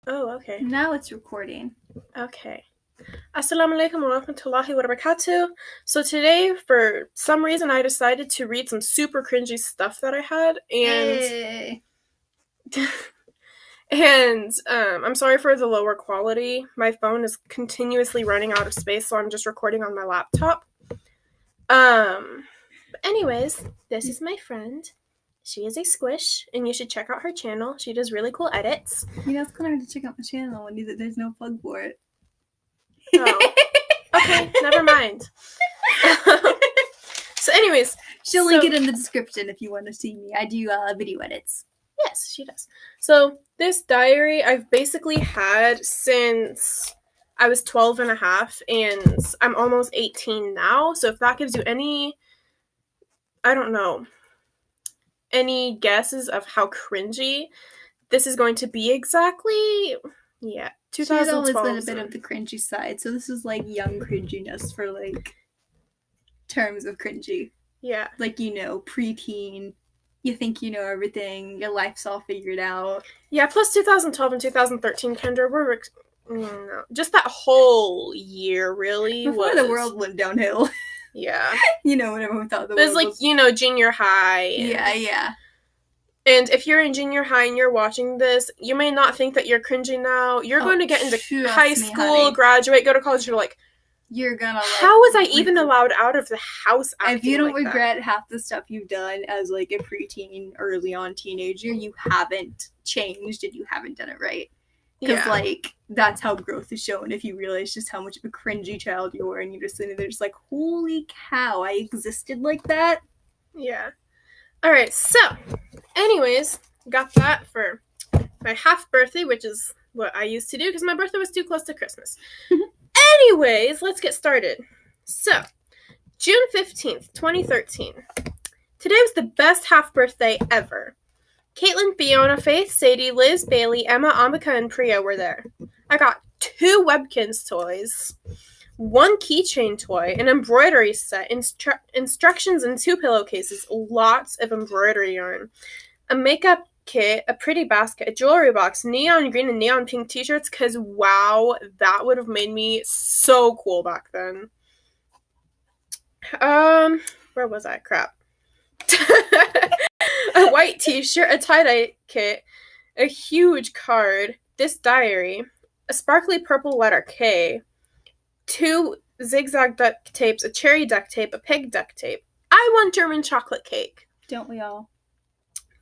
Oh, okay. Now it's recording. Okay. Assalamu alaikum wa rahmatullahi wa barakatuh. So today, for some reason, I decided to read some super cringy stuff that I had, and Hey. I'm sorry for the lower quality. My phone is continuously running out of space, so I'm just recording on my laptop. But anyways, this is my friend. She is a squish, and you should check out her channel. She does really cool edits. You know, it's kind of hard to check out my channel when there's no plug for it. Oh. Okay, never mind. So anyways, she'll link it in the description if you want to see me. I do video edits. Yes, she does. So this diary I've basically had since I was 12 and a half, and I'm almost 18 now. So if that gives you any, I don't know, any guesses of how cringy this is going to be exactly, yeah, 2012. She's always been a bit of the cringy side, so this is like young cringiness for like terms of cringy. Yeah. Like, you know, preteen, you think you know everything, your life's all figured out. Yeah, plus 2012 and 2013, Kendra, were just that whole year really before the world went downhill. Yeah. You know, whenever we thought the world was like, you know, junior high. Yeah. And if you're in junior high and you're watching this, you may not think that you're cringy now. You're going to get into high school, graduate, go to college, you're like, you're gonna like, how was I even allowed out of the house acting if you don't like regret that? Half the stuff you've done as like a preteen, early on teenager, you haven't changed and you haven't done it right. Because like that's how growth is shown if you realize just how much of a cringy child you were and you're just sitting there just like, holy cow, I existed like that. Yeah. Alright, so anyways, got that for my half birthday, which is what I used to do because my birthday was too close to Christmas. Anyways, let's get started. So, June 15th, 2013. Today was the best half birthday ever. Caitlin, Fiona, Faith, Sadie, Liz, Bailey, Emma, Ambika, and Priya were there. I got 2 Webkinz toys, 1 keychain toy, an embroidery set, instructions in 2 pillowcases, lots of embroidery yarn, a makeup kit, a pretty basket, a jewelry box, neon green and neon pink t-shirts, because wow, that would have made me so cool back then. Where was I? Crap. A white t-shirt, a tie-dye kit, a huge card, this diary, a sparkly purple letter K, 2 zigzag duct tapes, a cherry duct tape, a pig duct tape. I want German chocolate cake. Don't we all?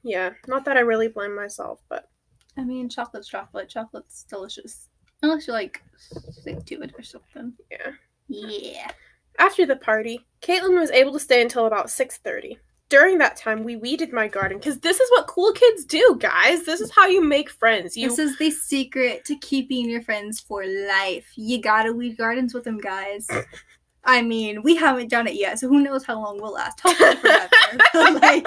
Yeah, not that I really blame myself, but... I mean, chocolate's chocolate. Chocolate's delicious. Unless you, like, stick to it or something. Yeah. Yeah. After the party, Caitlin was able to stay until about 6:30. During that time, we weeded my garden, because this is what cool kids do, guys. This is how you make friends. This is the secret to keeping your friends for life. You gotta weed gardens with them, guys. I mean, we haven't done it yet, so who knows how long we'll last. Hopefully forever. But, like,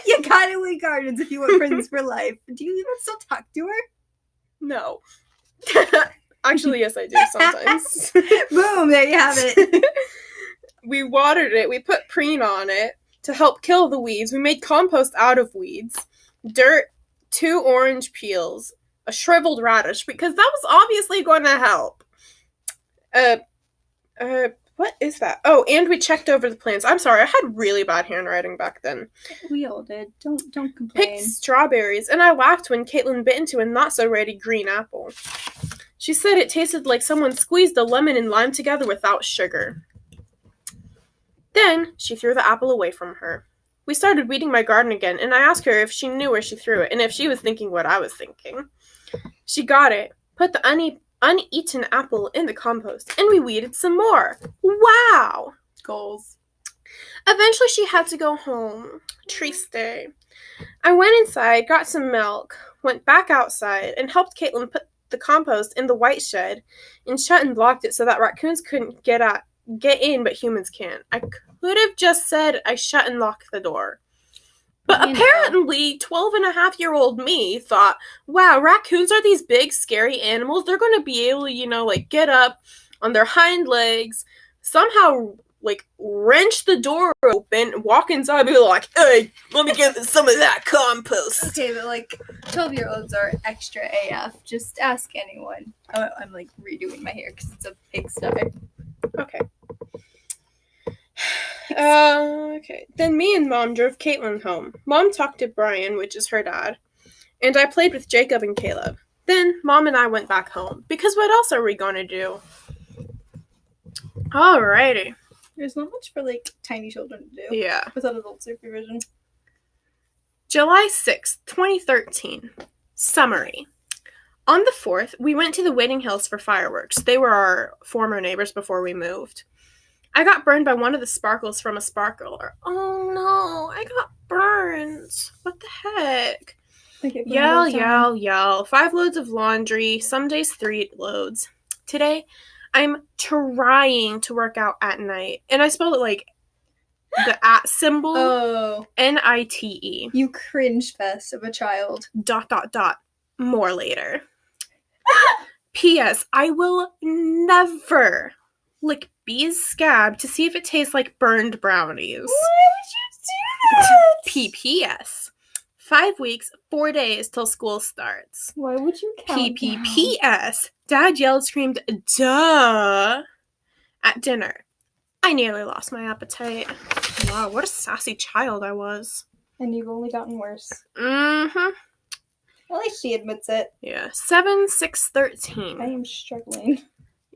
you gotta weed gardens if you want friends for life. Do you even still talk to her? No. Actually, yes, I do sometimes. Boom, there you have it. We watered it. We put preen on it to help kill the weeds. We made compost out of weeds. Dirt, 2 orange peels, a shriveled radish, because that was obviously going to help. What is that? Oh, and we checked over the plants. I'm sorry, I had really bad handwriting back then. We all did. Don't complain. Picked strawberries, and I laughed when Caitlin bit into a not-so-ready green apple. She said it tasted like someone squeezed a lemon and lime together without sugar. Then, she threw the apple away from her. We started weeding my garden again, and I asked her if she knew where she threw it, and if she was thinking what I was thinking. She got it, put the uneaten apple in the compost, and we weeded some more. Wow! Goals. Eventually, she had to go home. Triste. I went inside, got some milk, went back outside, and helped Caitlin put the compost in the white shed, and shut and blocked it so that raccoons couldn't get in, but humans can't. I could have just said I shut and locked the door. But apparently, 12-and-a-half-year-old me thought, wow, raccoons are these big, scary animals. They're going to be able to, like, get up on their hind legs, somehow like, wrench the door open, walk inside, and be like, hey, let me get some of that compost. Okay, but, like, 12-year-olds are extra AF. Just ask anyone. Oh, I'm, like, redoing my hair because it's a pigsty. Okay. Okay. Then me and Mom drove Caitlin home. Mom talked to Brian, which is her dad, and I played with Jacob and Caleb. Then Mom and I went back home, because what else are we going to do? Alrighty. There's not much for, like, tiny children to do. Yeah. Without adult supervision. July 6th, 2013. Summary. On the 4th, we went to the Waiting Hills for fireworks. They were our former neighbors before we moved. I got burned by one of the sparkles from a sparkler. Oh no, I got burned. What the heck? Yell. 5 loads of laundry, some days 3 loads. Today, I'm trying to work out at night. And I spelled it like the at symbol. Oh. Nite. You cringe fest of a child. ... More later. P.S. I will never lick B's scab to see if it tastes like burned brownies. Why would you do that? P.P.S. 5 weeks, 4 days till school starts. Why would you count down? P.P.P.S. Dad yelled, screamed, duh, at dinner. I nearly lost my appetite. Wow, what a sassy child I was. And you've only gotten worse. Mm-hmm. At least she admits it. Yeah. 7/6/13. I am struggling.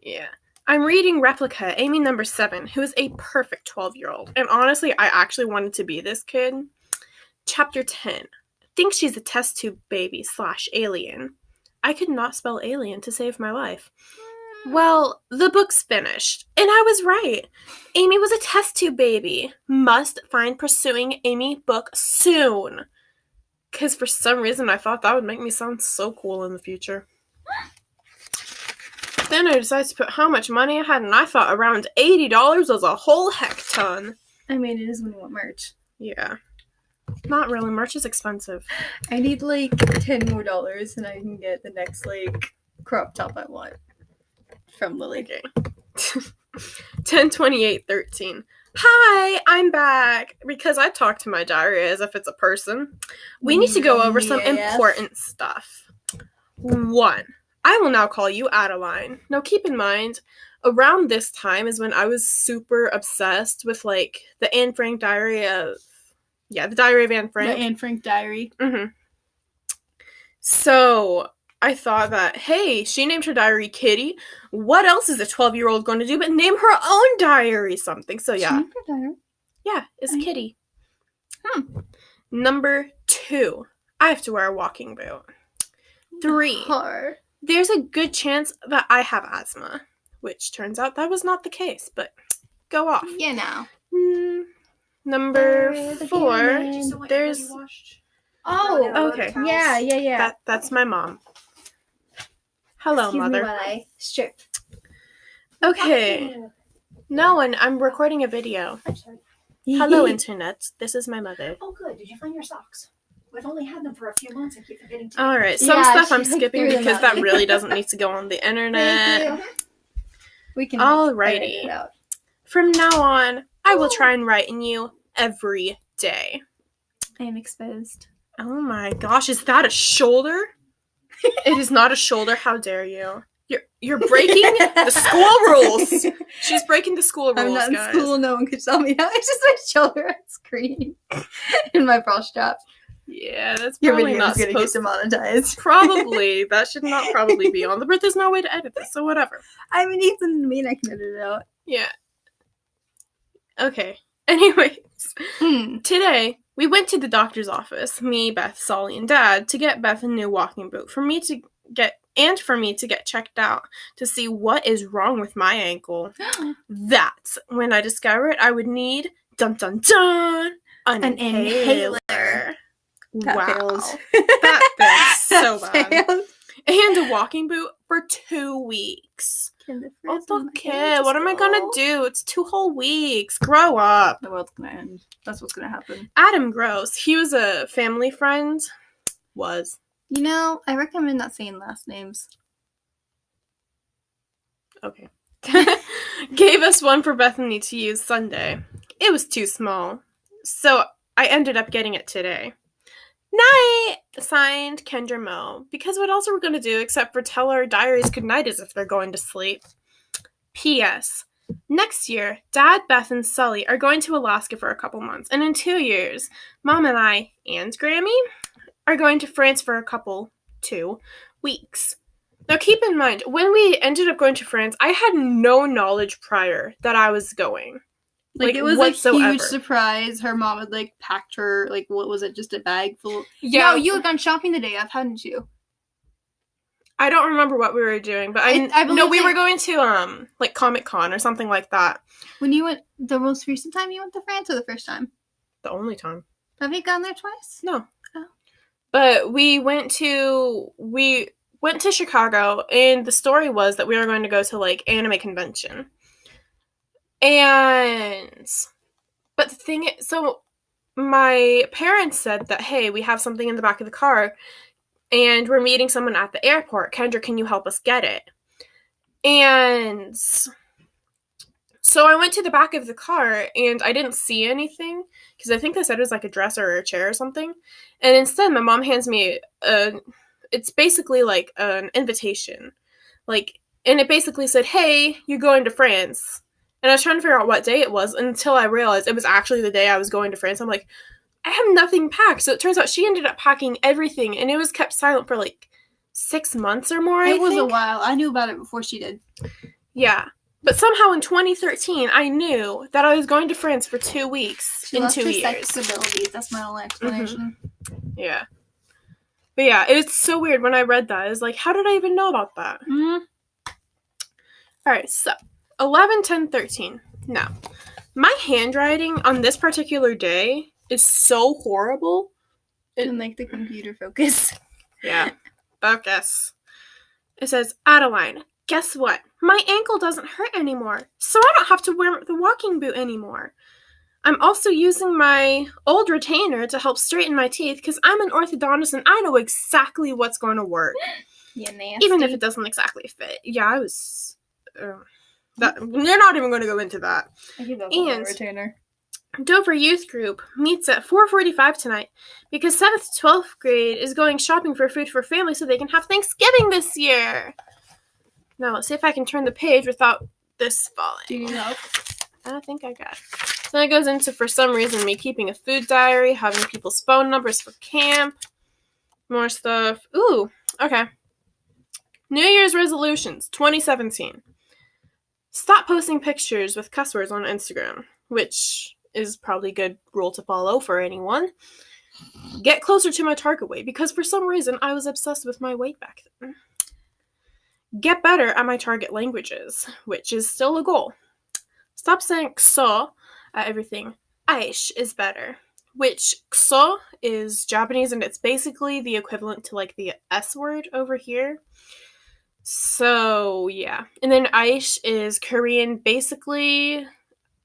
Yeah. I'm reading Replica, Amy number 7, who is a perfect 12-year-old. And honestly, I actually wanted to be this kid. Chapter 10. Think she's a test tube baby / alien. I could not spell alien to save my life. Well, the book's finished. And I was right. Amy was a test tube baby. Must find pursuing Amy book soon. Because for some reason I thought that would make me sound so cool in the future. Then I decided to put how much money I had, and I thought around $80 was a whole heck ton. I mean, it is when you want merch. Yeah. Not really. Merch is expensive. I need, like, $10 more, and I can get the next, like, crop top I want. From Lily. Okay. 10/28/13. Hi, I'm back. Because I talk to my diary as if it's a person. We need to go over some important stuff. 1. I will now call you Adeline. Now keep in mind, around this time is when I was super obsessed with, like, the Anne Frank diary of... Yeah, the Diary of Anne Frank. The Anne Frank diary. Mm-hmm. So... I thought that, hey, she named her diary Kitty. What else is a 12-year-old going to do but name her own diary something? So, yeah. She named her diary? Yeah, it's Kitty. Number 2. I have to wear a walking boot. 3. There's a good chance that I have asthma. Which turns out that was not the case, but go off. You know. Number 4. There's... Oh, okay. Yeah. That's my mom. Hello, Excuse Mother. me while I strip. Okay. No, and I'm recording a video. I'm sorry. Hello, Internet. This is my mother. Oh, good. Did you find your socks? We've only had them for a few months and keep forgetting to. Alright, some stuff I'm skipping because that really doesn't need to go on the internet. We can Alrighty. it out. From now on, I will try and write in you every day. I am exposed. Oh my gosh, is that a shoulder? It is not a shoulder. How dare you? You're breaking the school rules. She's breaking the school rules, I'm not in guys. school. No one could tell me that. It's just my shoulder on screen in my bra strap. Yeah, that's Your probably video not is gonna get supposed demonetized. Probably. That should not probably be on. But there's no way to edit this, so whatever. I mean, even me, I can edit it out. Yeah. Okay. Anyways, today we went to the doctor's office, me, Beth, Solly, and Dad, to get Beth a new walking boot for me to get checked out to see what is wrong with my ankle. That's when I discovered I would need an inhaler. That fails. That fails so bad. Failed. And a walking boot for 2 weeks. Okay, what am I gonna do? It's 2 whole weeks. Grow up. The world's gonna end. That's what's gonna happen. Adam Gross. He was a family friend. You know, I recommend not saying last names. Okay. gave us one for Bethany to use Sunday. It was too small, so I ended up getting it today. Night! Signed, Kendra Mo. Because what else are we going to do except for tell our diaries goodnight as if they're going to sleep? P.S. Next year, Dad, Beth, and Sully are going to Alaska for a couple months, and in 2 years, Mom and I, and Grammy, are going to France for 2 weeks. Now keep in mind, when we ended up going to France, I had no knowledge prior that I was going. Like it was whatsoever. a huge surprise. Her mom had like packed her, like, what was it, just a bag full? Yeah. No, you had gone shopping the day of, hadn't you? I don't remember what we were doing, but I know we were going to like Comic-Con or something like that. When you went, the most recent time you went to France, or the first time? The only time. Have you gone there twice? No. Oh. But we went to Chicago, and the story was that we were going to go to like anime convention. But the thing is, so my parents said that, hey, we have something in the back of the car, and we're meeting someone at the airport. Kendra, can you help us get it? And so I went to the back of the car, and I didn't see anything, because I think they said it was like a dresser or a chair or something. And instead, my mom hands me it's basically like an invitation. And it basically said, hey, you're going to France. And I was trying to figure out what day it was until I realized it was actually the day I was going to France. I'm like, I have nothing packed. So it turns out she ended up packing everything, and it was kept silent for like 6 months or more, It was a while. I knew about it before she did. Yeah. But somehow in 2013, I knew that I was going to France for 2 weeks in 2 years. Sex abilities. That's my only explanation. Mm-hmm. Yeah. But yeah, it was so weird when I read that. I was like, how did I even know about that? Mm-hmm. All right, so 11, 10, 13. Now, my handwriting on this particular day is so horrible. It make the computer focus. Yeah, focus. It says, Adeline, guess what? My ankle doesn't hurt anymore, so I don't have to wear the walking boot anymore. I'm also using my old retainer to help straighten my teeth because I'm an orthodontist and I know exactly what's going to work. Yeah, nasty. Even if it doesn't exactly fit. Yeah, I was... you're not even going to go into that. I give up on my retainer. Dover Youth Group meets at 4:45 tonight because 7th to 12th grade is going shopping for food for family so they can have Thanksgiving this year. Now, let's see if I can turn the page without this falling. Do you need help? I think I got it. So then it goes into, for some reason, me keeping a food diary, having people's phone numbers for camp, more stuff. Ooh, okay. New Year's resolutions, 2017. Stop posting pictures with cuss words on Instagram, which is probably a good rule to follow for anyone. Get closer to my target weight, because for some reason I was obsessed with my weight back then. Get better at my target languages, which is still a goal. Stop saying kso at everything. Aish is better, which kso is Japanese, and it's basically the equivalent to like the S word over here. So, yeah. And then aish is Korean, basically,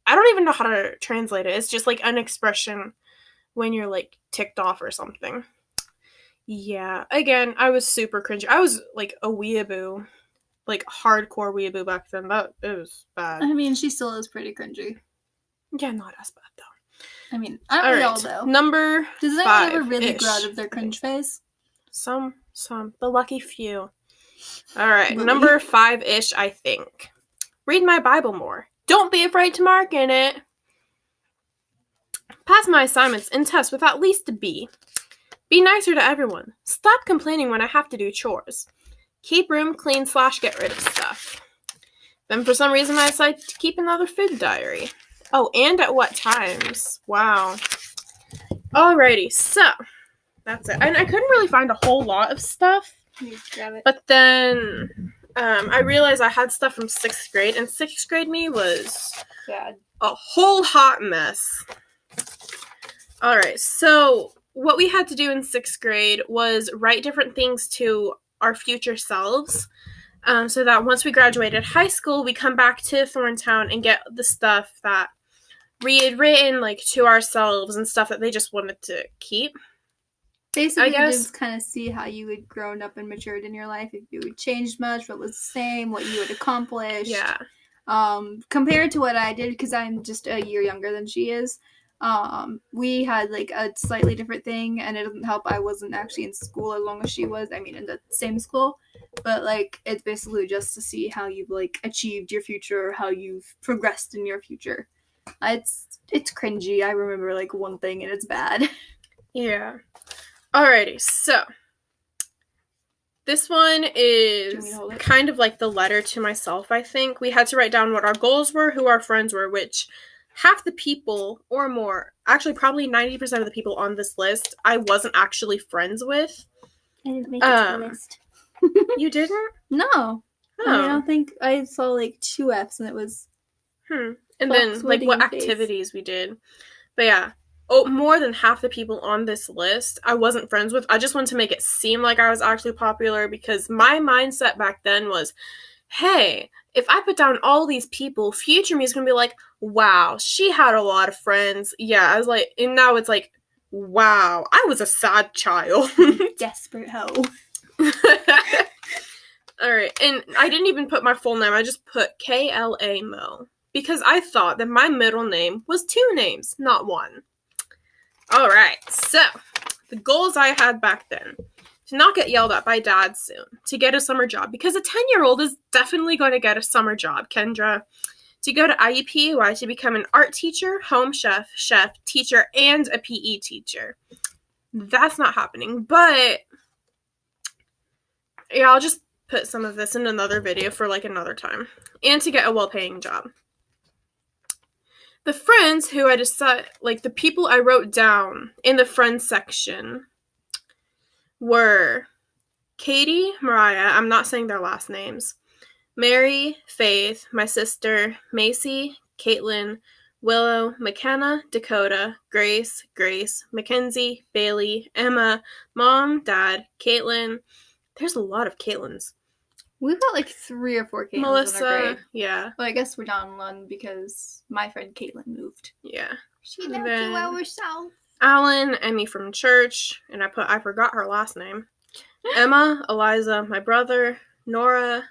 I don't even know how to translate it. It's just like an expression when you're like ticked off or something. Yeah. Again, I was super cringy. I was like a weeaboo. Like hardcore weeaboo back then. It was bad. I mean, she still is pretty cringy. Yeah, not as bad though. I mean, I don't know though. Number Does anyone 5 ever really grow out of their cringe phase? Some. The lucky few. Alright, Really? number 5-ish, I think. Read my Bible more. Don't be afraid to mark in it. Pass my assignments and tests with at least a B. Be nicer to everyone. Stop complaining when I have to do chores. Keep room clean / get rid of stuff. Then for some reason I decided to keep another food diary. Oh, and at what times. Wow. Alrighty, so that's it. And I couldn't really find a whole lot of stuff. Grab it. But then I realized I had stuff from 6th grade, and 6th grade me was Bad. a whole hot mess. Alright, so what we had to do in 6th grade was write different things to our future selves, so that once we graduated high school, we come back to Thorntown and get the stuff that we had written like to ourselves and stuff that they just wanted to keep. Basically, just kind of see how you had grown up and matured in your life, if you had changed much, what was the same, what you had accomplished. Yeah. Compared to what I did, because I'm just a year younger than she is, we had like a slightly different thing, and it doesn't help I wasn't actually in school as long as she was. I mean, in the same school, but like it's basically just to see how you've like achieved your future, or how you've progressed in your future. It's cringy. I remember like one thing, and it's bad. Yeah. Alrighty, so this one Do you want me is to hold it? kind of like the letter to myself, I think. We had to write down what our goals were, who our friends were, which half the people or more, actually probably 90% of the people on this list, I wasn't actually friends with. I didn't make it to the list. You didn't? No. Oh. I don't think I saw like 2 F's, and it was And Fox, then, like, what what do you face? activities we did. But yeah, more than half the people on this list I wasn't friends with. I just wanted to make it seem like I was actually popular, because my mindset back then was, hey, if I put down all these people, future me is going to be like, wow, she had a lot of friends. Yeah, I was like, and now it's like, wow, I was a sad child. desperate hoe. Alright, and I didn't even put my full name. I just put KLA Mo, because I thought that my middle name was 2 names, not 1. Alright, so the goals I had back then: to not get yelled at by dad soon, to get a summer job, because a 10-year-old is definitely going to get a summer job, Kendra. To go to IUPUI to become an art teacher, home chef, teacher, and a PE teacher. That's not happening, but yeah, I'll just put some of this in another video for like another time. And to get a well-paying job. The friends who I decided, like the people I wrote down in the friends section were Katie, Mariah, I'm not saying their last names, Mary, Faith, my sister, Macy, Caitlin, Willow, McKenna, Dakota, Grace, Mackenzie, Bailey, Emma, Mom, Dad, Caitlin. There's a lot of Caitlins. We've got like 3 or 4 Caitlins in our Melissa, grade. yeah. Well, I guess we're down 1 because my friend Caitlin moved. Yeah. She lived 2 hours south. Alan, Emmy from church, and I forgot her last name. Emma, Eliza, my brother, Nora,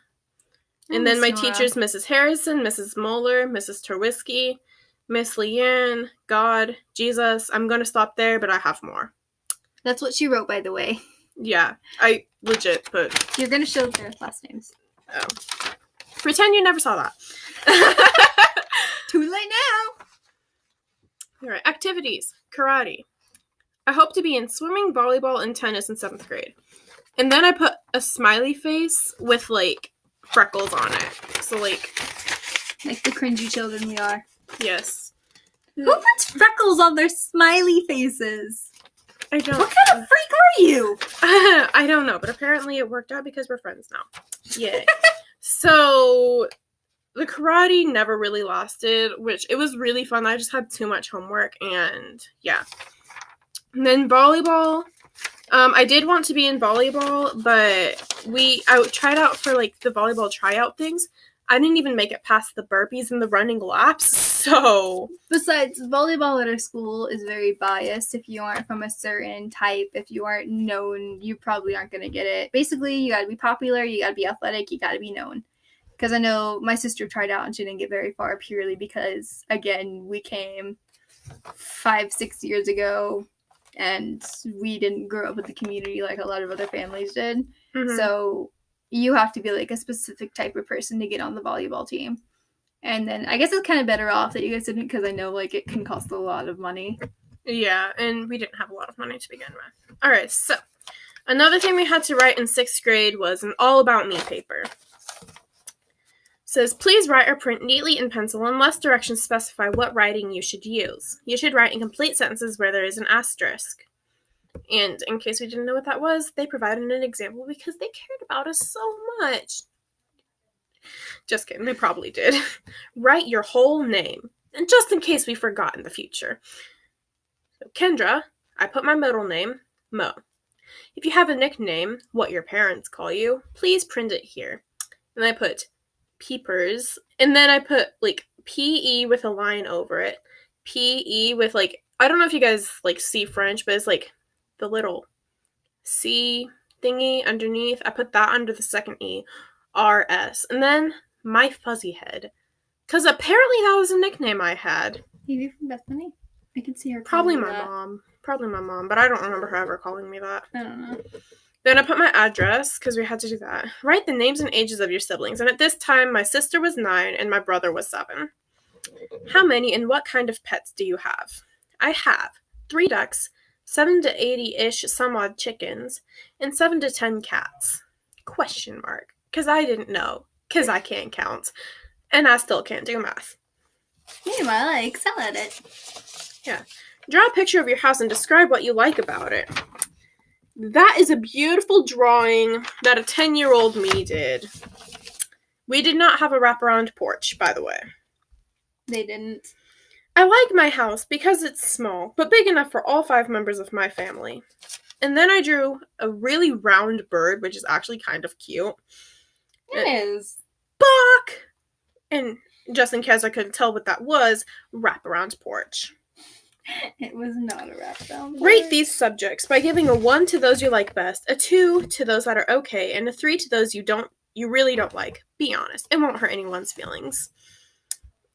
and then my teachers, Mrs. Harrison, Mrs. Moeller, Mrs. Terwisky, Miss Leanne, God, Jesus. I'm going to stop there, but I have more. That's what she wrote, by the way. Yeah, I legit put... You're going to show their last names. Oh. Pretend you never saw that. Too late now! Alright, activities. Karate. I hope to be in swimming, volleyball, and tennis in 7th grade. And then I put a smiley face with, like, freckles on it. So, like the cringy children we are. Yes. Who puts freckles on their smiley faces? I don't. What kind of freak are you? I don't know, but apparently it worked out because we're friends now. Yay. So, the karate never really lasted, which it was really fun. I just had too much homework, and yeah. And then volleyball. I did want to be in volleyball, but I tried out for like the volleyball tryout things. I didn't even make it past the burpees and the running laps, so... Besides, volleyball at our school is very biased. If you aren't from a certain type, if you aren't known, you probably aren't going to get it. Basically, you got to be popular, you got to be athletic, you got to be known. Because I know my sister tried out and she didn't get very far purely because, again, we came 5-6 years ago and we didn't grow up with the community like a lot of other families did. Mm-hmm. So you have to be like a specific type of person to get on the volleyball team. And then I guess it's kind of better off that you guys didn't, because I know like it can cost a lot of money. Yeah, and we didn't have a lot of money to begin with. Alright, so another thing we had to write in 6th grade was an all about me paper. Says, please write or print neatly in pencil unless directions specify what writing you should use. You should write in complete sentences where there is an asterisk. And in case we didn't know what that was, they provided an example because they cared about us so much. Just kidding, they probably did. Write your whole name, and just in case we forgot in the future. So, Kendra, I put my middle name, Mo. If you have a nickname, what your parents call you, please print it here. And I put Peepers, and then I put, like, P-E with a line over it. P-E with, like, I don't know if you guys, like, see French, but it's, like, the little C thingy underneath. I put that under the second E. R-S. And then my fuzzy head. Because apparently that was a nickname I had. Maybe from Bethany. I can see her. Probably calling my you that. mom. Probably my mom, but I don't remember her ever calling me that. I don't know. Then I put my address, because we had to do that. Write the names and ages of your siblings. And at this time, my sister was 9 and my brother was 7. How many and what kind of pets do you have? I have 3 ducks, 7 to 80-ish some odd chickens, and 7 to 10 cats. Question mark. Because I didn't know. Because I can't count. And I still can't do math. Meanwhile, I excel at it. Yeah. Draw a picture of your house and describe what you like about it. That is a beautiful drawing that a 10-year-old me did. We did not have a wraparound porch, by the way. They didn't. I like my house because it's small, but big enough for all 5 members of my family. And then I drew a really round bird, which is actually kind of cute. It is. Bok! And just in case I couldn't tell what that was, wraparound porch. It was not a wraparound. Rate these subjects by giving a 1 to those you like best, a 2 to those that are okay, and a 3 to those you really don't like. Be honest. It won't hurt anyone's feelings.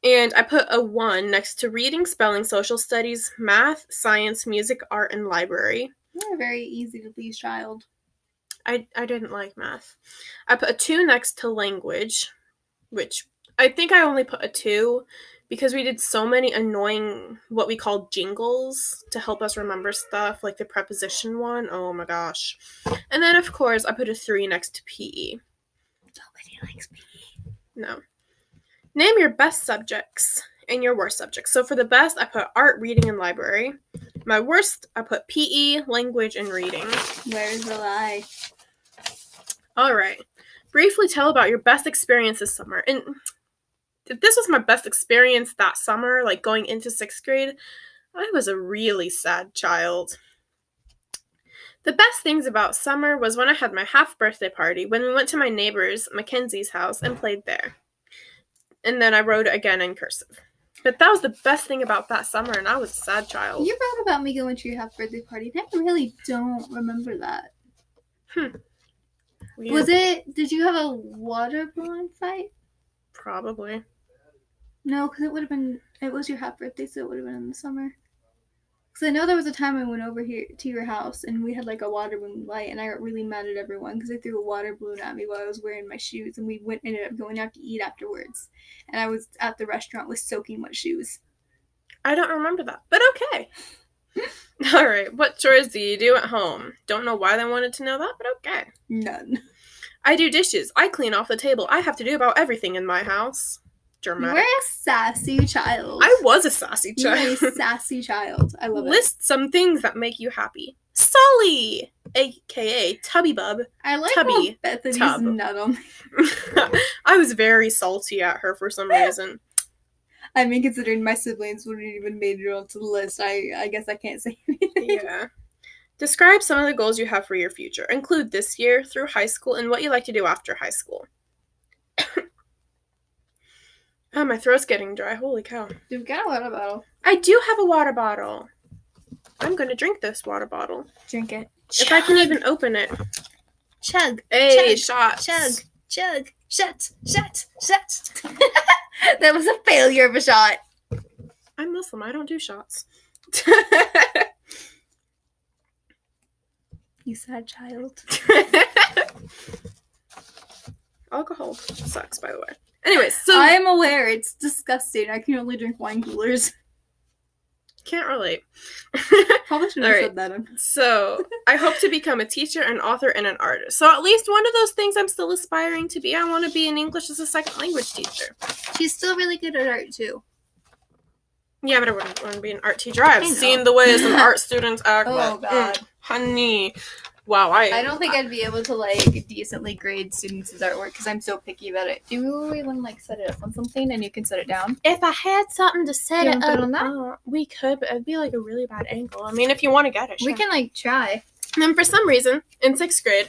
And I put a 1 next to reading, spelling, social studies, math, science, music, art, and library. You're a very easy to please child. I didn't like math. I put a 2 next to language, which I think I only put a 2 because we did so many annoying, what we call jingles to help us remember stuff, like the preposition one. Oh my gosh. And then, of course, I put a 3 next to PE. Nobody likes PE. No. Name your best subjects and your worst subjects. So for the best, I put art, reading, and library. My worst, I put PE, language, and reading. Where's the lie? All right. Briefly tell about your best experience this summer. And if this was my best experience that summer, like going into 6th grade, I was a really sad child. The best things about summer was when I had my half-birthday party, when we went to my neighbor's, Mackenzie's house, and played there. And then I wrote it again in cursive. But that was the best thing about that summer, and I was a sad child. You wrote about me going to your half-birthday party, and I really don't remember that. Weird. Did you have a water balloon fight? Probably. No, because it was your half-birthday, so it would have been in the summer. Because I know there was a time I went over here to your house, and we had like a water balloon fight, and I got really mad at everyone because they threw a water balloon at me while I was wearing my shoes, and we ended up going out to eat afterwards. And I was at the restaurant with soaking wet shoes. I don't remember that, but okay. All right, what chores do you do at home? Don't know why they wanted to know that, but okay. None. I do dishes. I clean off the table. I have to do about everything in my house. Dramatic. You were a sassy child. I was a sassy You child. were a sassy child. I love it. List some things that make you happy. Sully, a.k.a. Tubby Bub. I like Tubby. how Bethany's Tub. nut on. I was very salty at her for some reason. I mean, considering my siblings wouldn't even made it onto the list, I guess I can't say anything. Yeah. Describe some of the goals you have for your future. Include this year, through high school, and what you like to do after high school. Oh, my throat's getting dry. Holy cow. You've got a water bottle. I do have a water bottle. I'm going to drink this water bottle. Drink it. If I can even open it. Chug. Hey, Chug. shots. Chug. Chug. Shut. Shut. Shut. That was a failure of a shot. I'm Muslim. I don't do shots. You sad child. Alcohol sucks, by the way. Anyways, so I'm aware it's disgusting. I can only drink wine coolers. can't relate. Probably should have All right. said that. So I hope to become a teacher, an author, and an artist. So at least one of those things I'm still aspiring to be. I want to be an English as a second language teacher. She's still really good at art too. Yeah, but I wouldn't want to be an art teacher. I've I know. seen the way some art students act. Oh, but, God. Honey. Wow, I don't think I'd be able to like decently grade students' artwork because I'm so picky about it. Do we want to like set it up on something and you can set it down? If I had something to set Do you it wanna put it up on that? we could, but it'd be like a really bad angle. I mean, if you want to get it, sure. We can like try. And then for some reason, in 6th grade,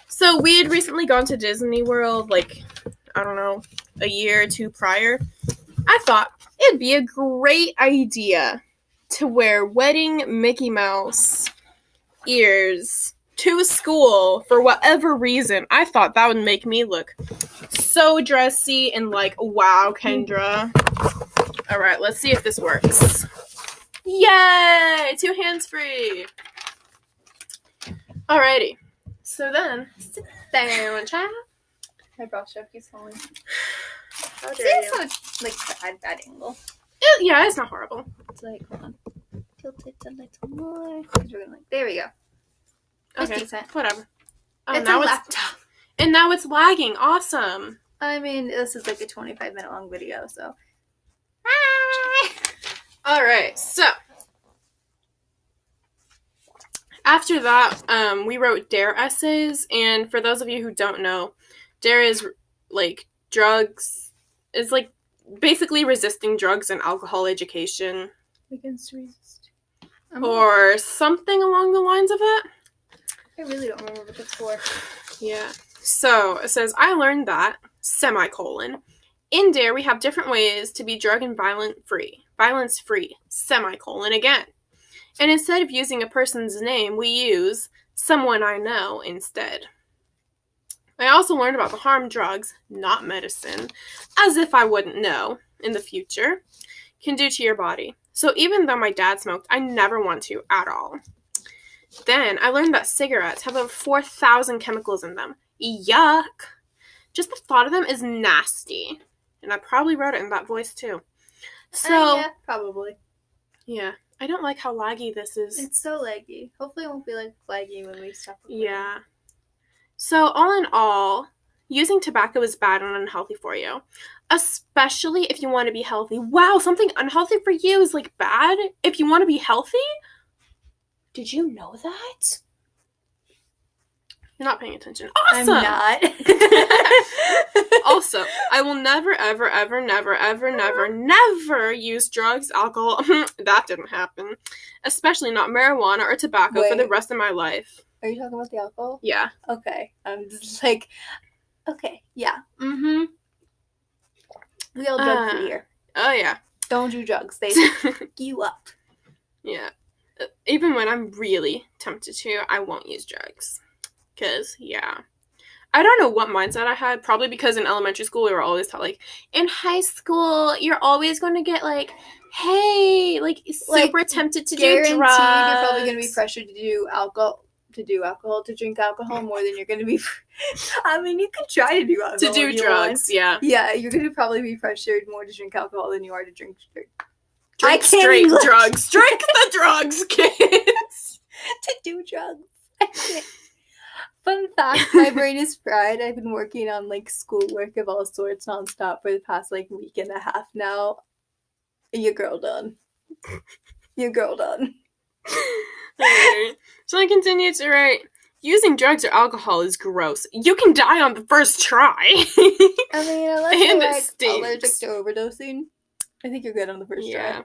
so we had recently gone to Disney World, like, I don't know, a year or two prior. I thought it'd be a great idea to wear wedding Mickey Mouse ears to school for whatever reason. I thought that would make me look so dressy and like, wow, Kendra. All right, let's see if this works. Yay! 2 hands free. Alrighty. So then, sit down, child. My bra strap keeps falling. How See, dare it's you? not like bad angle. Yeah, it's not horrible. It's like, hold on. Tilt it a little more. 'Cause we're gonna there we go. It's Okay, decent. whatever. Oh, It's now a laptop. And now it's lagging. Awesome. I mean, this is like a 25-minute long video, so. All right, so after that, we wrote DARE essays, and for those of you who don't know, DARE is like drugs, is like basically resisting drugs and alcohol education, Against resist. or something along the lines of it. I really don't remember what that's for. Yeah. So it says, I learned that, semicolon, in DARE we have different ways to be drug and violence free, semicolon again. And instead of using a person's name, we use someone I know instead. I also learned about the harm drugs, not medicine, as if I wouldn't know, in the future, can do to your body. So even though my dad smoked, I never want to at all. Then I learned that cigarettes have over 4,000 chemicals in them. Yuck! Just the thought of them is nasty. And I probably wrote it in that voice too. So, yeah, probably. yeah. I don't like how laggy this is. It's so laggy. Hopefully it won't be like laggy when we stop recording. Yeah. So, all in all, using tobacco is bad and unhealthy for you. Especially if you want to be healthy. Wow, something unhealthy for you is like bad if you want to be healthy? Did you know that? You're not paying attention. Awesome! I'm not. Also, I will never, ever, ever, never, ever, never, never use drugs, alcohol. That didn't happen. Especially not marijuana or tobacco for the Wait. rest of my life. Are you talking about the alcohol? Yeah. Okay. I'm just like, okay, yeah. Mm-hmm. We all drug free here. Oh, yeah. Don't do drugs. They fuck you up. Yeah. Even when I'm really tempted to, I won't use drugs. Because, yeah. I don't know what mindset I had. Probably because in elementary school, we were always taught, like, in high school, you're always going to get, like, hey, like, super tempted to do Guaranteed drugs. you're probably going to be pressured to drink alcohol more than you're going to be. I mean, you can try to do alcohol. To do if you drugs, want. yeah. Yeah, you're going to probably be pressured more to drink alcohol than you are to drink Drink straight drugs. Drink the drugs, kids. to do drugs. I can't. Fun fact, my brain is fried. I've been working on, like, schoolwork of all sorts nonstop for the past, like, week and a half now. Your girl done. Your girl done. Okay. So I continue to write, using drugs or alcohol is gross. You can die on the first try. I mean, unless And you're, it like, stinks. allergic to overdosing, I think you're good on the first try.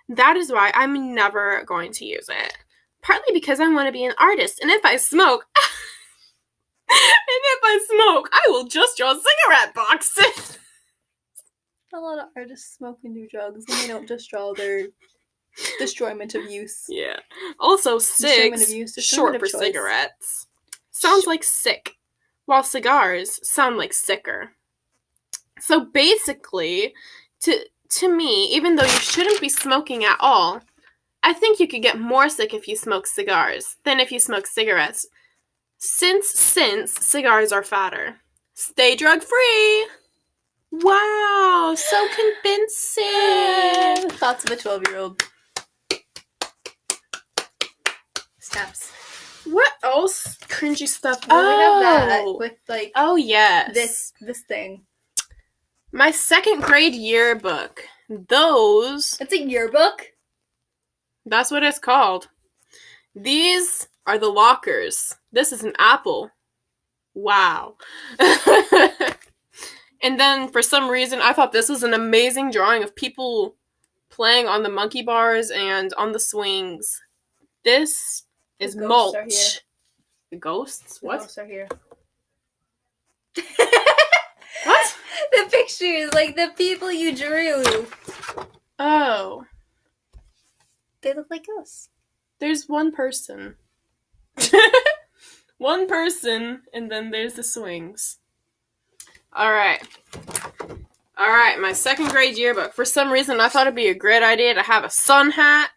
That is why I'm never going to use it. Partly because I want to be an artist, and if I smoke... I will just draw cigarette boxes. A lot of artists smoke and do drugs, and they don't just draw their destroyment of use. Yeah. Also, Destroyment of cigs, use, short destroyment for of choice. cigarettes, sounds like sick, while cigars sound like sicker. So basically, to me, even though you shouldn't be smoking at all, I think you could get more sick if you smoke cigars than if you smoke cigarettes. Since cigars are fatter. Stay drug-free! Wow, so convincing! Thoughts of a 12-year-old. Snaps. What else cringy stuff? Well, we have that with, like, Oh, yes. this thing. My second grade yearbook. Those... It's a yearbook? That's what it's called. These are the lockers. This is an apple. Wow. And then, for some reason, I thought this was an amazing drawing of people playing on the monkey bars and on the swings. This is The ghosts mulch. are here. The ghosts? The What? ghosts are here. What? The pictures, like the people you drew. Oh. They look like ghosts. There's one person. One person, and then there's the swings. Alright, my second grade yearbook. For some reason, I thought it'd be a great idea to have a sun hat.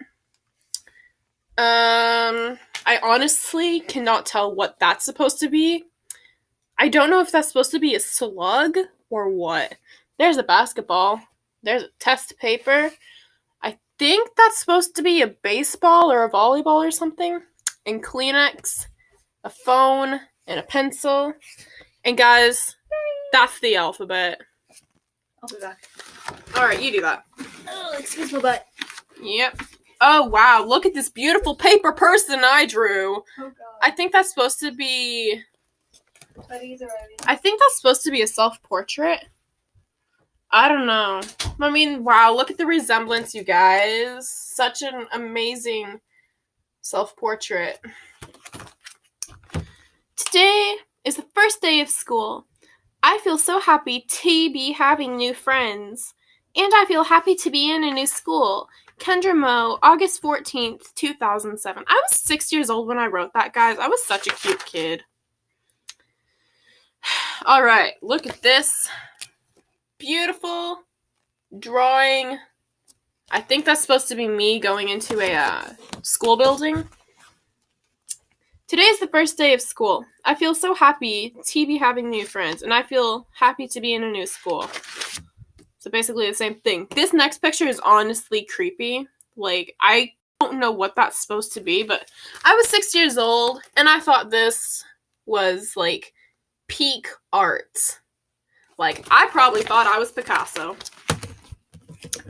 I honestly cannot tell what that's supposed to be. I don't know if that's supposed to be a slug or what. There's a basketball. There's a test paper. I think that's supposed to be a baseball or a volleyball or something. And Kleenex, a phone, and a pencil. And guys, that's the alphabet. I'll be back. Alright, you do that. Oh, excuse my butt. Yep. Oh, wow. Look at this beautiful paper person I drew. Oh, God. I think that's supposed to be... Buddies arriving. I think that's supposed to be a self-portrait. I don't know. I mean, wow, look at the resemblance, you guys. Such an amazing self-portrait. Today is the first day of school. I feel so happy to be having new friends. And I feel happy to be in a new school. Kendra Moe, August 14th, 2007. I was 6 years old when I wrote that, guys. I was such a cute kid. Alright, look at this. Beautiful drawing. I think that's supposed to be me going into a school building. Today's the first day of school. I feel so happy to be having new friends, and I feel happy to be in a new school. So basically the same thing. This next picture is honestly creepy. Like, I don't know what that's supposed to be, but I was 6 years old, and I thought this was, like, peak art. Like, I probably thought I was Picasso.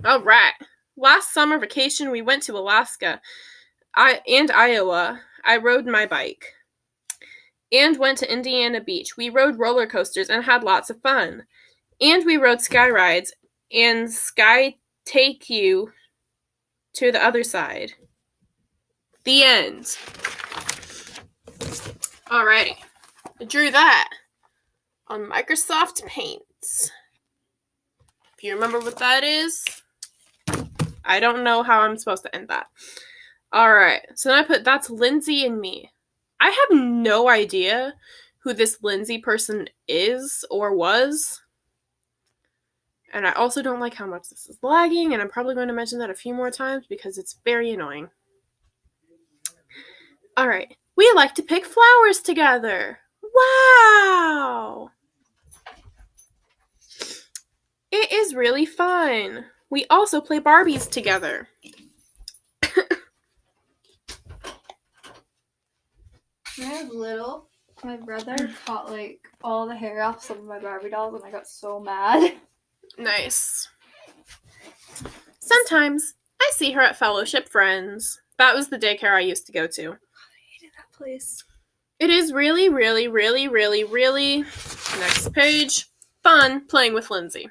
Alright. Last summer vacation, we went to Alaska and Iowa. I rode my bike. And went to Indiana Beach. We rode roller coasters and had lots of fun. And we rode sky rides and sky take you to the other side. The end. Alrighty. I drew that on Microsoft Paint. If you remember what that is, I don't know how I'm supposed to end that. Alright, so then I put, that's Lindsay and me. I have no idea who this Lindsay person is or was. And I also don't like how much this is lagging, and I'm probably going to mention that a few more times because it's very annoying. Alright, we like to pick flowers together. Wow! It is really fun. We also play Barbies together. When I was little, my brother cut like all the hair off some of my Barbie dolls, and I got so mad. Nice. Sometimes I see her at Fellowship Friends. That was the daycare I used to go to. I hated that place. It is really, really, really, really, really, next page, fun playing with Lindsay.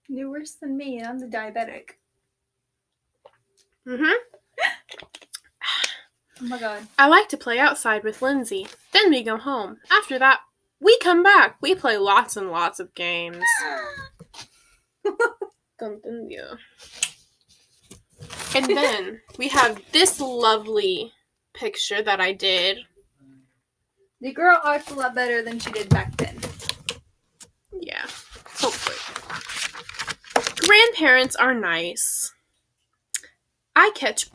You're worse than me, and I'm the diabetic. Mm-hmm. Oh my god. I like to play outside with Lindsay. Then we go home. After that, we come back. We play lots and lots of games. Continue. And then we have this lovely picture that I did. The girl acts a lot better than she did back then. Yeah, hopefully. Grandparents are nice. I catch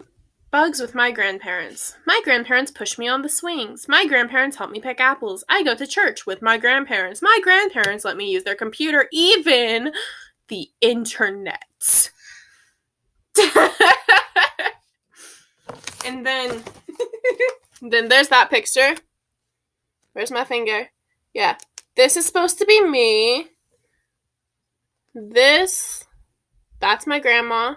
bugs with my grandparents. My grandparents push me on the swings. My grandparents help me pick apples. I go to church with my grandparents. My grandparents let me use their computer, even the internet. And then there's that picture. Where's my finger? Yeah. This is supposed to be me. That's my grandma.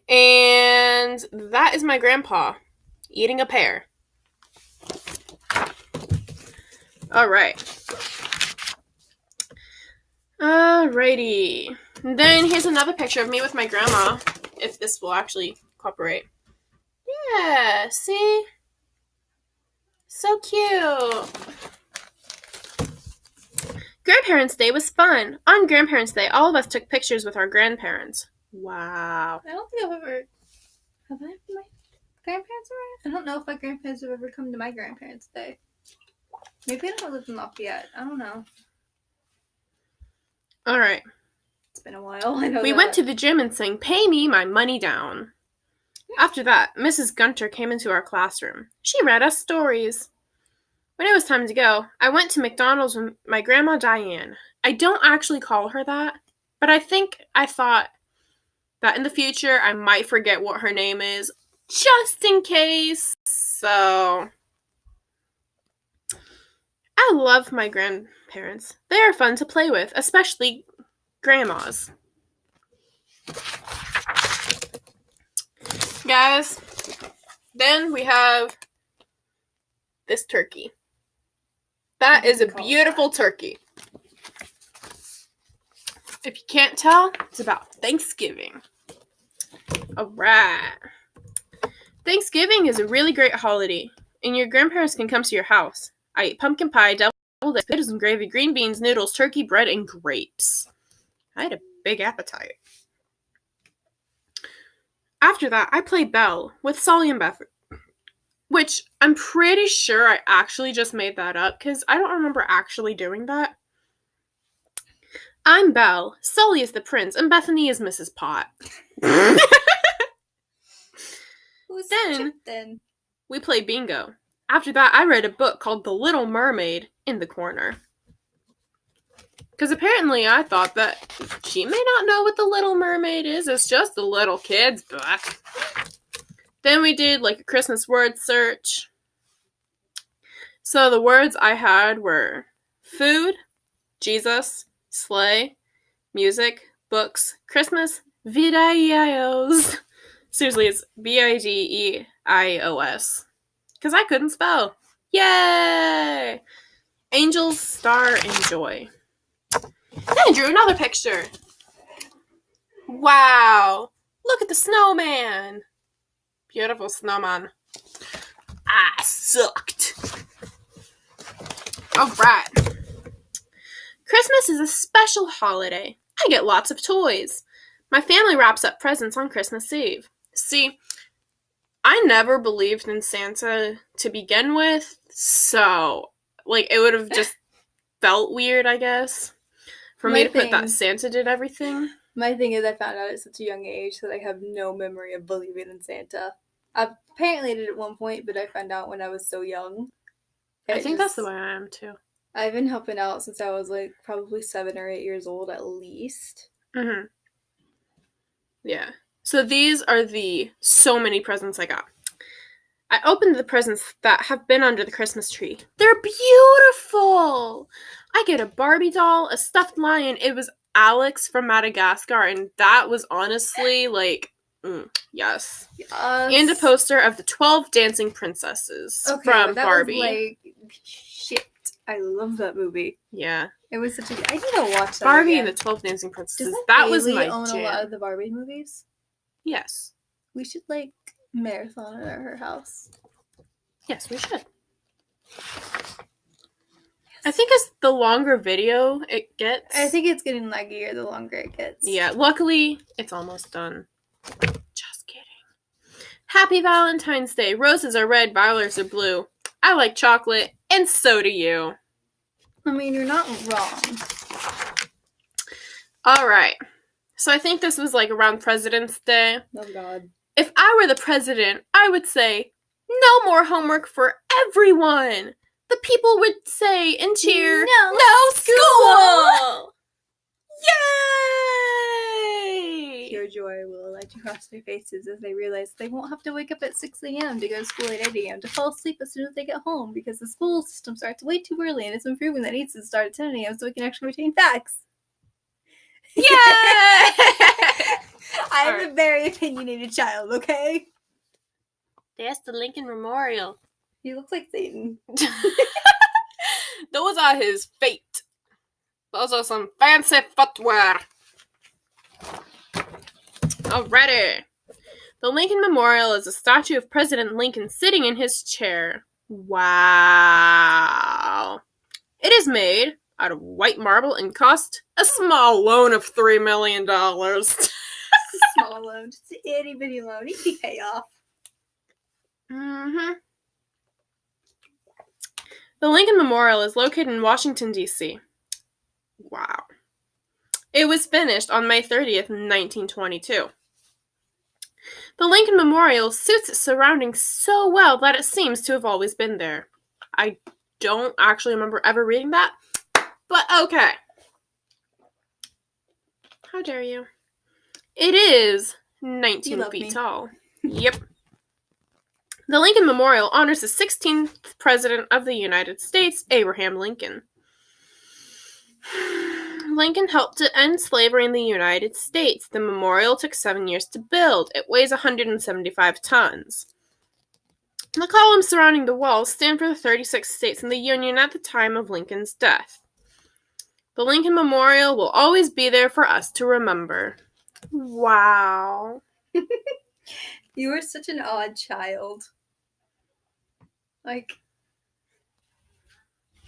And that is my grandpa eating a pear. Alright. Alrighty. And then here's another picture of me with my grandma, if this will actually cooperate. Yeah, see? So cute. Grandparents' Day was fun. On Grandparents' Day, all of us took pictures with our grandparents. Wow. I don't think I've ever... Have I? grandparents around? I don't know if my grandparents have ever come to my grandparents' day. Maybe I don't live in Lafayette. I don't know. All right. It's been a while. I know We that. went to the gym and sang "Pay Me My Money Down." After that, Mrs. Gunter came into our classroom. She read us stories. When it was time to go, I went to McDonald's with my grandma Diane. I don't actually call her that, but I thought that in the future I might forget what her name is, just in case. So, I love my grandparents. They are fun to play with, especially grandmas. Guys, then we have this turkey. That is a beautiful turkey. If you can't tell, it's about Thanksgiving. Alright. Thanksgiving is a really great holiday, and your grandparents can come to your house. I ate pumpkin pie, deviled eggs, potatoes and gravy, green beans, noodles, turkey, bread, and grapes. I had a big appetite. After that, I played Belle with Sully and Beth, which I'm pretty sure I actually just made that up, because I don't remember actually doing that. I'm Belle, Sully is the prince, and Bethany is Mrs. Pot. Who's Then we played bingo. After that, I read a book called The Little Mermaid in the corner. Because apparently I thought that she may not know what The Little Mermaid is. It's just the little kid's book. Then we did like a Christmas word search. So the words I had were food, Jesus, sleigh, music, books, Christmas, videos. Seriously, it's Bideos. Because I couldn't spell. Yay! Angels, star, and joy. Then I drew another picture. Wow! Look at the snowman! Beautiful snowman. I sucked. Alright. Christmas is a special holiday. I get lots of toys. My family wraps up presents on Christmas Eve. See, I never believed in Santa to begin with, so, like, it would have just felt weird, I guess, for me to put that Santa did everything. My thing is I found out at such a young age that I have no memory of believing in Santa. I apparently did at one point, but I found out when I was so young. I think that's the way I am, too. I've been helping out since I was, like, probably 7 or 8 years old at least. Mm-hmm. Yeah. So these are the so many presents I got. I opened the presents that have been under the Christmas tree. They're beautiful! I get a Barbie doll, a stuffed lion. It was Alex from Madagascar, and that was honestly, like, yes. And a poster of the 12 Dancing Princesses from Barbie. Was, like, shit. I love that movie. Yeah. It was such a... I need to watch that Barbie again. and the 12 Dancing Princesses. Doesn't That was my own jam. a lot of the Barbie movies? Yes. We should, like, marathon it at her house. Yes, we should. I think as the longer video it gets... I think it's getting laggier the longer it gets. Yeah, luckily, it's almost done. Just kidding. Happy Valentine's Day. Roses are red, violets are blue. I like chocolate, and so do you. I mean, you're not wrong. Alright. So I think this was, like, around President's Day. Oh, God. If I were the president, I would say, no more homework for everyone. The people would say and cheer, no school! Yay! Pure joy will light across their faces as they realize they won't have to wake up at 6 a.m. to go to school at 8 a.m. to fall asleep as soon as they get home because the school system starts way too early and it's been proven that it needs to start at 10 a.m. so we can actually retain facts. Yay! I'm a very opinionated child, okay? That's the Lincoln Memorial. He looks like Satan. Those are his feet. Those are some fancy footwear. Alrighty. The Lincoln Memorial is a statue of President Lincoln sitting in his chair. Wow. It is made out of white marble and cost a small loan of $3 million. It's a small loan. Just an itty bitty loan. Easy payoff. Mm-hmm. The Lincoln Memorial is located in Washington, D.C. Wow. It was finished on May 30th, 1922. The Lincoln Memorial suits its surroundings so well that it seems to have always been there. I don't actually remember ever reading that, but okay. How dare you? It is 19 feet tall. Yep. The Lincoln Memorial honors the 16th President of the United States, Abraham Lincoln. Lincoln helped to end slavery in the United States. The memorial took 7 years to build. It weighs 175 tons. The columns surrounding the walls stand for the 36 states in the Union at the time of Lincoln's death. The Lincoln Memorial will always be there for us to remember. Wow. You were such an odd child. Like,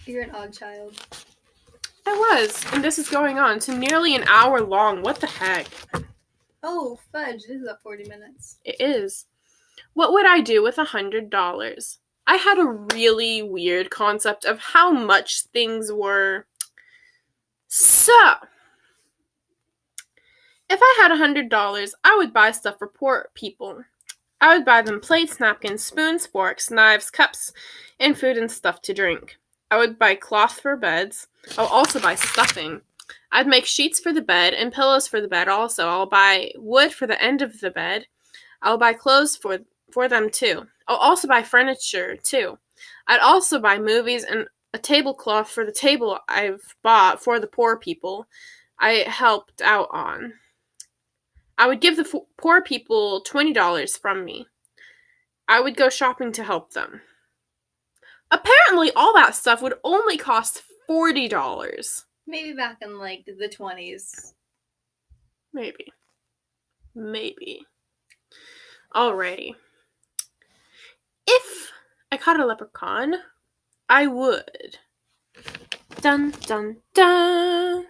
you're an odd child. I was, and this is going on to nearly an hour long. What the heck? Oh, fudge. This is up 40 minutes. It is. What would I do with $100? I had a really weird concept of how much things were. So, if I had $100, I would buy stuff for poor people. I would buy them plates, napkins, spoons, forks, knives, cups, and food and stuff to drink. I would buy cloth for beds. I'll also buy stuffing. I'd make sheets for the bed and pillows for the bed also. I'll buy wood for the end of the bed. I'll buy clothes for them too. I'll also buy furniture too. I'd also buy movies and a tablecloth for the table I've bought for the poor people I helped out on. I would give the poor people $20 from me. I would go shopping to help them. Apparently, all that stuff would only cost $40. Maybe back in, like, the 20s. Maybe. Alrighty. If I caught a leprechaun, I would. Dun, dun, dun.